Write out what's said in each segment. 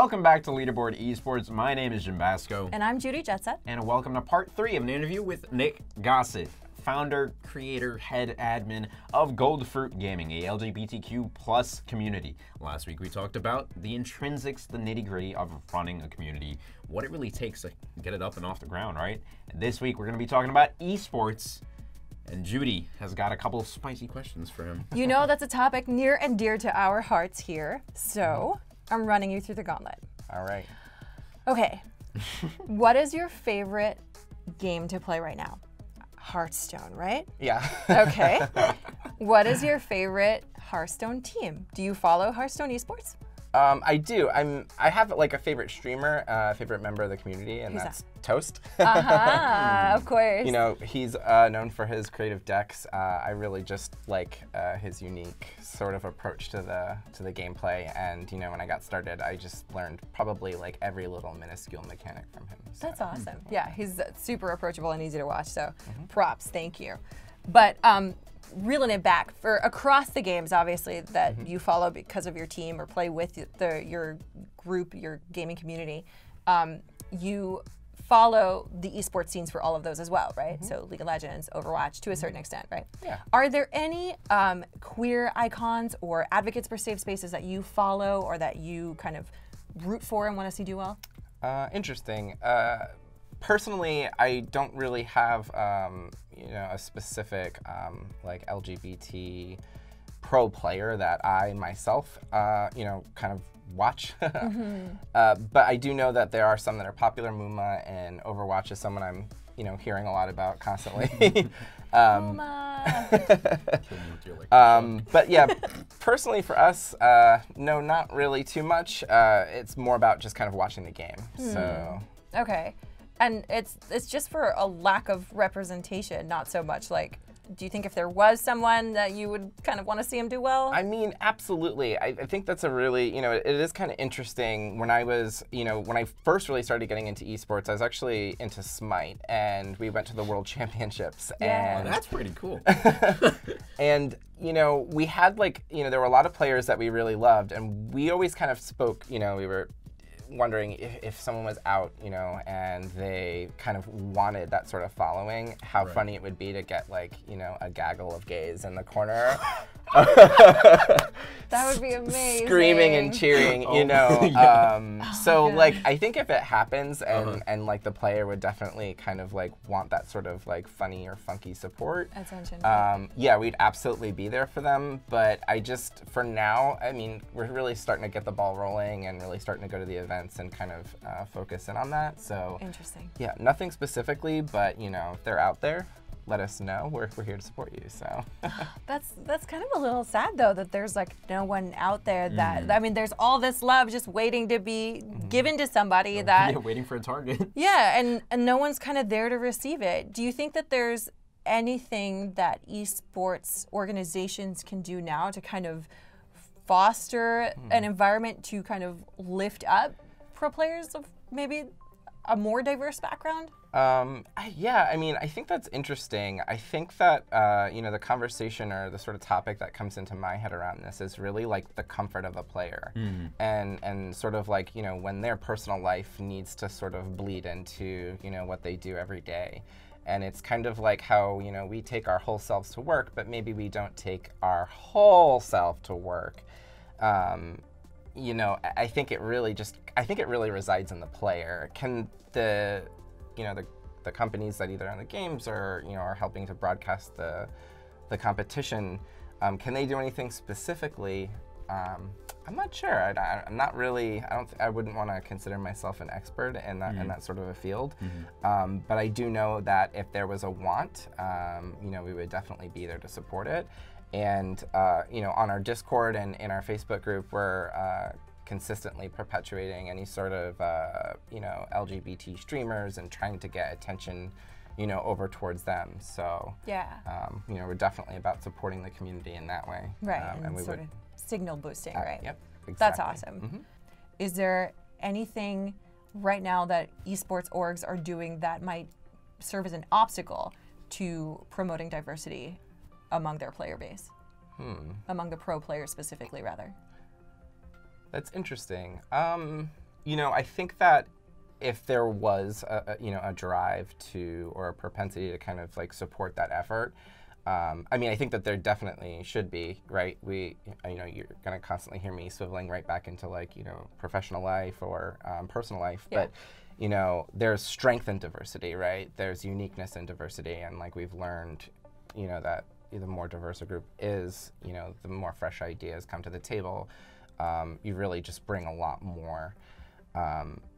Welcome back to Leaderboard Esports. My name is Jim Basco. And I'm Judy Jetsett. And welcome to part 3 of an interview with Nick Gossett, founder, creator, head admin of Gold Fruit Gaming, a LGBTQ plus community. Last week we talked about the intrinsics, the nitty-gritty of running a community, what it really takes to get it up and off the ground, right? And this week we're going to be talking about esports. And Judy has got a couple of spicy questions for him. You know that's a topic near and dear to our hearts here, so I'm running you through the gauntlet. All right. Okay. What is your favorite game to play right now? Hearthstone, right? Yeah. Okay. What is your favorite Hearthstone team? Do you follow Hearthstone Esports? I do. I have like a favorite streamer, favorite member of the community, and Who's that's Toast. Of course. You know, he's known for his creative decks. I really just like his unique sort of approach to the gameplay. And you know, when I got started, I just learned probably like every little minuscule mechanic from him. So. That's awesome. Yeah, he's super approachable and easy to watch. So, props. Thank you. But reeling it back for across the games, obviously that you follow because of your team or play with your group, your gaming community, you follow the esports scenes for all of those as well, right? So League of Legends, Overwatch, to a certain extent, right? Yeah. Are there any queer icons or advocates for safe spaces that you follow or that you kind of root for and want to see do well? Interesting. Personally, I don't really have you know, a specific like LGBT pro player that I myself you know, kind of watch. But I do know that there are some that are popular. Muma and Overwatch is someone I'm hearing a lot about constantly. But yeah, personally for us, no, not really too much. It's more about just kind of watching the game. So. Okay. And it's just for a lack of representation, not so much like, do you think if there was someone that you would kind of want to see him do well? I mean, absolutely. I think that's a really, it is kind of interesting. When I was, when I first really started getting into esports, I was actually into Smite, and we went to the World Championships. Yeah. And That's pretty cool. And, we had like, there were a lot of players that we really loved, and we always kind of spoke, we were wondering if someone was out, and they kind of wanted that sort of following, how funny it would be to get like, a gaggle of gays in the corner. That would be amazing. Screaming and cheering, So like, I think if it happens and like the player would definitely kind of like want that sort of like funny or funky support. Attention. Yeah, we'd absolutely be there for them. But I just, for now, I mean, we're really starting to get the ball rolling and really starting to go to the events and kind of focus in on that. So interesting. Yeah, nothing specifically, but if they're out there, let us know. We're here to support you. So that's kind of a little sad though, that there's like no one out there that I mean, there's all this love just waiting to be given to somebody that waiting for a target. Yeah, and no one's kind of there to receive it. Do you think that there's anything that esports organizations can do now to kind of foster an environment to kind of lift up pro players of maybe a more diverse background? Yeah, I mean, I think that's interesting. I think that, the conversation or the sort of topic that comes into my head around this is really like the comfort of a player. And sort of like, when their personal life needs to sort of bleed into, what they do every day. And it's kind of like how, we take our whole selves to work, but maybe we don't take our whole self to work. I think it really resides in the player. Can the companies that either own the games or are helping to broadcast the competition, can they do anything specifically? I'm not sure. I'm not really. I wouldn't want to consider myself an expert in that sort of a field. But I do know that if there was a want, we would definitely be there to support it. And on our Discord and in our Facebook group, we're consistently perpetuating any sort of LGBT streamers and trying to get attention over towards them. So yeah, we're definitely about supporting the community in that way. Right, and we sort of signal boosting, right? Yep, exactly. That's awesome. Is there anything right now that esports orgs are doing that might serve as an obstacle to promoting diversity among their player base? Among the pro players specifically, rather. That's interesting. you know, I think that if there was a drive to, or a propensity to kind of like support that effort, I mean, I think that there definitely should be, right? You know, you're gonna constantly hear me swiveling right back into like, you know, professional life or personal life, but you know, there's strength in diversity, right? There's uniqueness in diversity, and like we've learned, you know, that the more diverse a group is, you know, the more fresh ideas come to the table. You really just bring a lot more.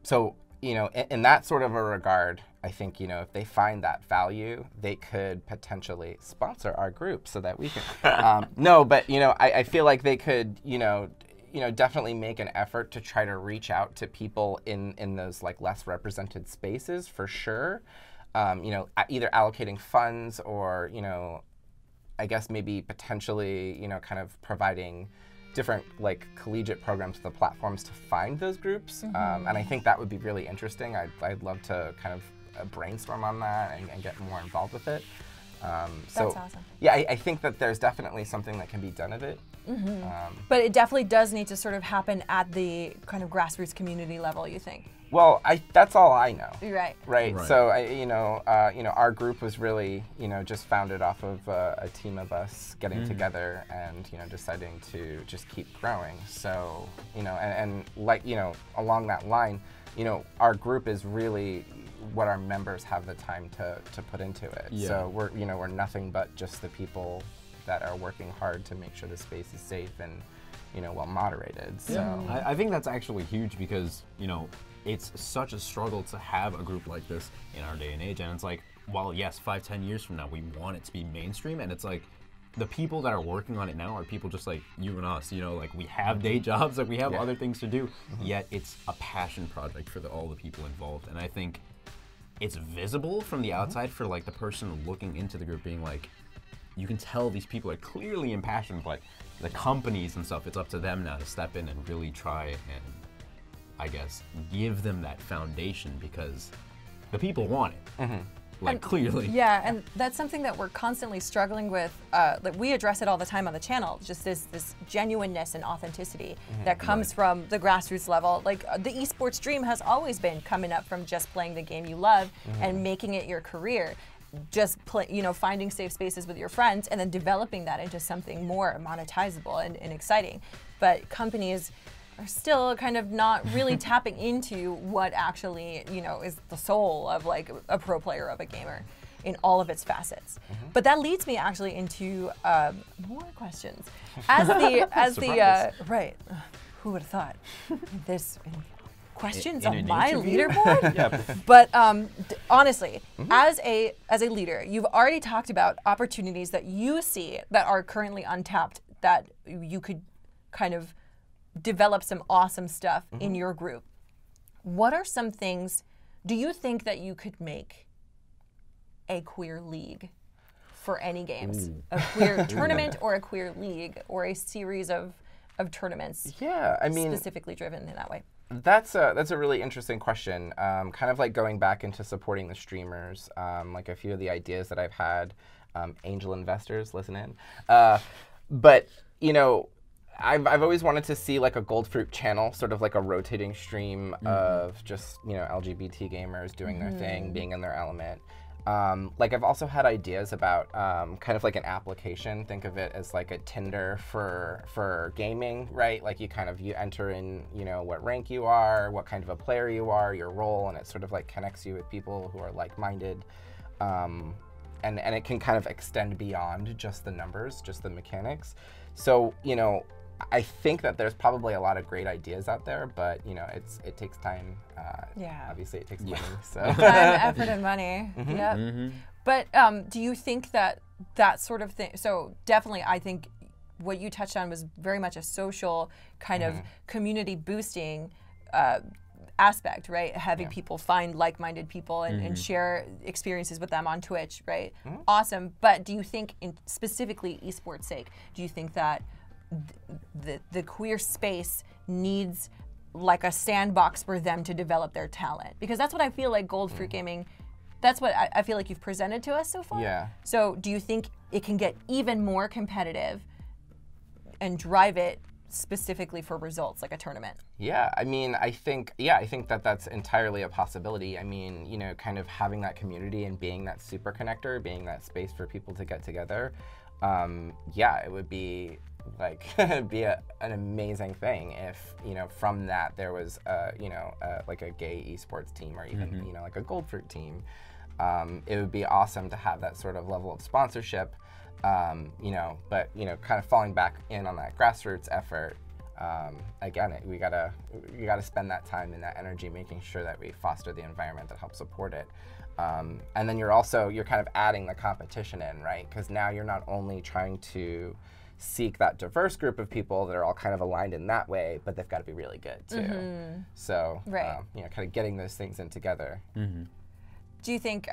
So, you know, in that sort of a regard, I think, you know, if they find that value, they could potentially sponsor our group so that we can. No, but, you know, I feel like they could, you know, definitely make an effort to try to reach out to people in those like less represented spaces for sure. You know, either allocating funds or, you know, I guess maybe potentially, you know, kind of providing different like collegiate programs to the platforms to find those groups. And I think that would be really interesting. I'd love to kind of brainstorm on that and get more involved with it. That's awesome. Yeah, I think that there's definitely something that can be done of it. But it definitely does need to sort of happen at the kind of grassroots community level, you think? Well, that's all I know. Right. Right. So you know, our group was really, you know, just founded off of a team of us getting together and, you know, deciding to just keep growing. So, you know, and like, you know, along that line, you know, our group is really what our members have the time to put into it. Yeah. So we're nothing but just the people that are working hard to make sure the space is safe and, you know, well moderated. So I think that's actually huge because, you know, it's such a struggle to have a group like this in our day and age. And it's like, well, yes, 5-10 years from now, we want it to be mainstream. And it's like, the people that are working on it now are people just like you and us, you know, like we have day jobs, like we have other things to do, yet it's a passion project for all the people involved. And I think it's visible from the outside for like the person looking into the group being like, you can tell these people are clearly impassioned, but the companies and stuff, it's up to them now to step in and really try and, I guess, give them that foundation because the people want it, like clearly. Yeah, and that's something that we're constantly struggling with. Like we address it all the time on the channel, just this genuineness and authenticity that comes from the grassroots level. Like the esports dream has always been coming up from just playing the game you love and making it your career. Just you know, finding safe spaces with your friends and then developing that into something more monetizable and exciting. But companies are still kind of not really tapping into what actually, you know, is the soul of like a pro player, of a gamer in all of its facets. But that leads me actually into more questions. As the right, who would have thought this? Questions in on an my interview? leaderboard? But honestly, as a leader, you've already talked about opportunities that you see that are currently untapped that you could kind of develop some awesome stuff in your group. What are some things, do you think that you could make a queer league for any games? A queer tournament or a queer league or a series of tournaments? Yeah, I mean, specifically driven in that way. That's a really interesting question. Kind of like going back into supporting the streamers, like a few of the ideas that I've had, angel investors, listen in. But, you know, I've always wanted to see like a Gold Fruit channel, sort of like a rotating stream of just, you know, LGBT gamers doing their thing, being in their element. Like I've also had ideas about kind of like an application. Think of it as like a Tinder for gaming, right? Like you enter in, you know, what rank you are, what kind of a player you are, your role, and it sort of like connects you with people who are like-minded. And it can kind of extend beyond just the numbers, just the mechanics. So, you know, I think that there's probably a lot of great ideas out there, but you know, it takes time. Obviously, it takes money. So time, effort, and money. But do you think that sort of thing? So definitely, I think what you touched on was very much a social kind of community boosting aspect, right? Having people find like-minded people and share experiences with them on Twitch, right? Awesome. But do you think, in specifically esports sake, do you think that the queer space needs like a sandbox for them to develop their talent? Because that's what I feel like Gold Fruit Gaming, that's what I feel like you've presented to us so far. Yeah. So do you think it can get even more competitive and drive it specifically for results, like a tournament? Yeah, I mean, I think that that's entirely a possibility. I mean, you know, kind of having that community and being that super connector, being that space for people to get together. Yeah, it would be like an amazing thing if, you know, from that there was you know, like a gay esports team, or even you know, like a Gold Fruit team. It would be awesome to have that sort of level of sponsorship. You know, but you know, kind of falling back in on that grassroots effort. Again, you gotta spend that time and that energy making sure that we foster the environment that helps support it. And then you're kind of adding the competition in, right? Because now you're not only trying to seek that diverse group of people that are all kind of aligned in that way, but they've got to be really good too. So, you know, kind of getting those things in together. Do you think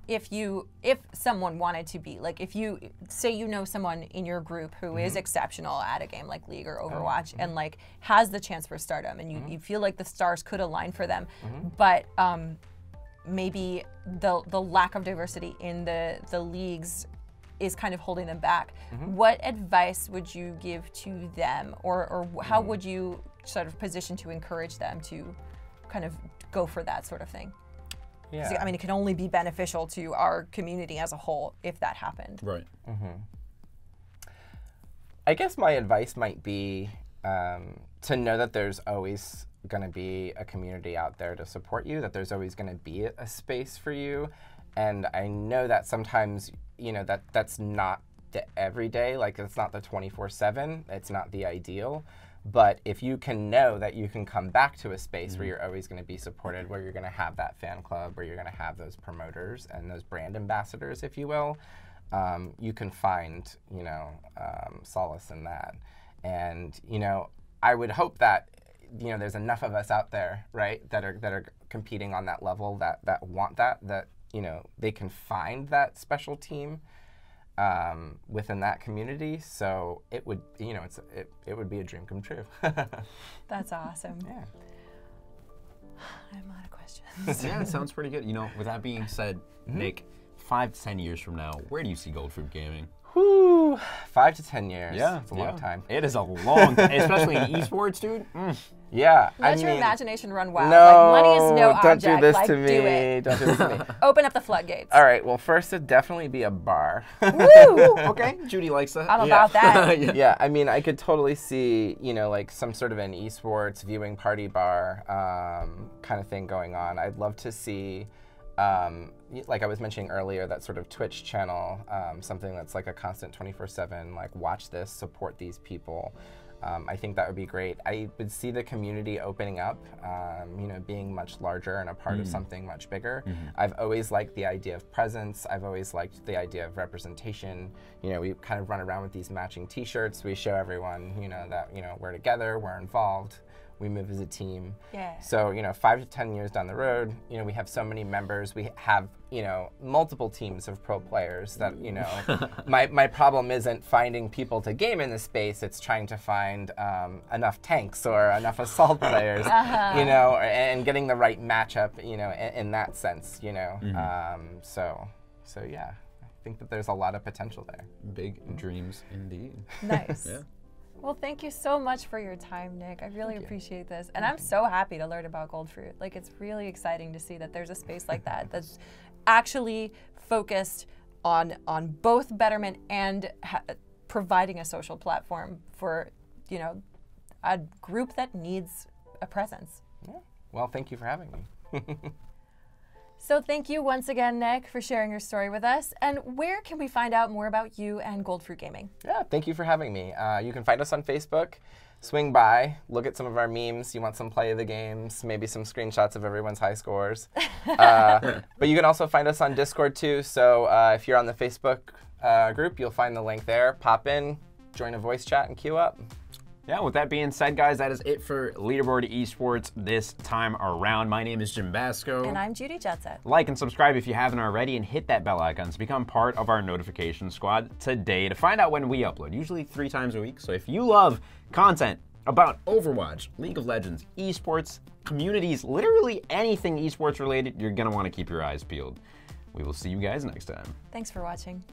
if someone wanted to be, like, if you say you know someone in your group who is exceptional at a game like League or Overwatch and like has the chance for stardom, and you feel like the stars could align for them, but maybe the lack of diversity in the leagues is kind of holding them back, what advice would you give to them, or how would you sort of position to encourage them to kind of go for that sort of thing? Yeah. I mean, it can only be beneficial to our community as a whole if that happened. Right. I guess my advice might be to know that there's always going to be a community out there to support you, that there's always going to be a space for you. And I know that sometimes, you know, that's not the everyday, like it's not the 24/7, it's not the ideal. But if you can know that you can come back to a space where you're always going to be supported, where you're going to have that fan club, where you're going to have those promoters and those brand ambassadors, if you will, you can find, you know, solace in that. And, you know, I would hope that, you know, there's enough of us out there, right, that are competing on that level, that want that, you know, they can find that special team within that community. So it would, you know, it would be a dream come true. That's awesome. Yeah. I'm out of questions. Yeah, it sounds pretty good. You know, with that being said, Nick, 5 to 10 years from now, where do you see Gold Fruit Gaming? Whew, 5 to 10 years. Yeah, it's a long time. It is a long time, especially in esports, dude. Yeah, Let your imagination run wild. No, like, money is no don't object. do this like, to me. Do it. Don't do this to me. Open up the floodgates. All right. Well, first it'd definitely be a bar. Woo! Okay, Judy likes that. I'm about that. Yeah, I mean, I could totally see, you know, like some sort of an esports viewing party bar kind of thing going on. I'd love to see, like I was mentioning earlier, that sort of Twitch channel, something that's like a constant 24/7, like watch this, support these people. I think that would be great. I would see the community opening up, you know, being much larger and a part of something much bigger. I've always liked the idea of presence. I've always liked the idea of representation. You know, we kind of run around with these matching T-shirts. We show everyone, you know, that, you know, we're together, we're involved. We move as a team. Yeah. So, you know, 5 to 10 years down the road, you know, we have so many members. We have, you know, multiple teams of pro players that, you know, my problem isn't finding people to game in the space. It's trying to find enough tanks or enough assault players, you know, and getting the right matchup, you know, in that sense, you know. So yeah, I think that there's a lot of potential there. Big dreams indeed. Nice. Yeah. Well, thank you so much for your time, Nick. I really appreciate this. And I'm so happy to learn about Gold Fruit. Like, it's really exciting to see that there's a space like that that's actually focused on both betterment and providing a social platform for, you know, a group that needs a presence. Yeah. Well, thank you for having me. So thank you once again, Nick, for sharing your story with us. And where can we find out more about you and Gold Fruit Gaming? Yeah, thank you for having me. You can find us on Facebook. Swing by, look at some of our memes. You want some play of the games, maybe some screenshots of everyone's high scores. But you can also find us on Discord too. So if you're on the Facebook group, you'll find the link there. Pop in, join a voice chat, and queue up. Yeah, with that being said, guys, that is it for Leaderboard Esports this time around. My name is Jim Basco. And I'm Judy Judson. Like and subscribe if you haven't already, and hit that bell icon to become part of our notification squad today to find out when we upload, usually 3 times a week. So if you love content about Overwatch, League of Legends, esports, communities, literally anything esports related, you're going to want to keep your eyes peeled. We will see you guys next time. Thanks for watching.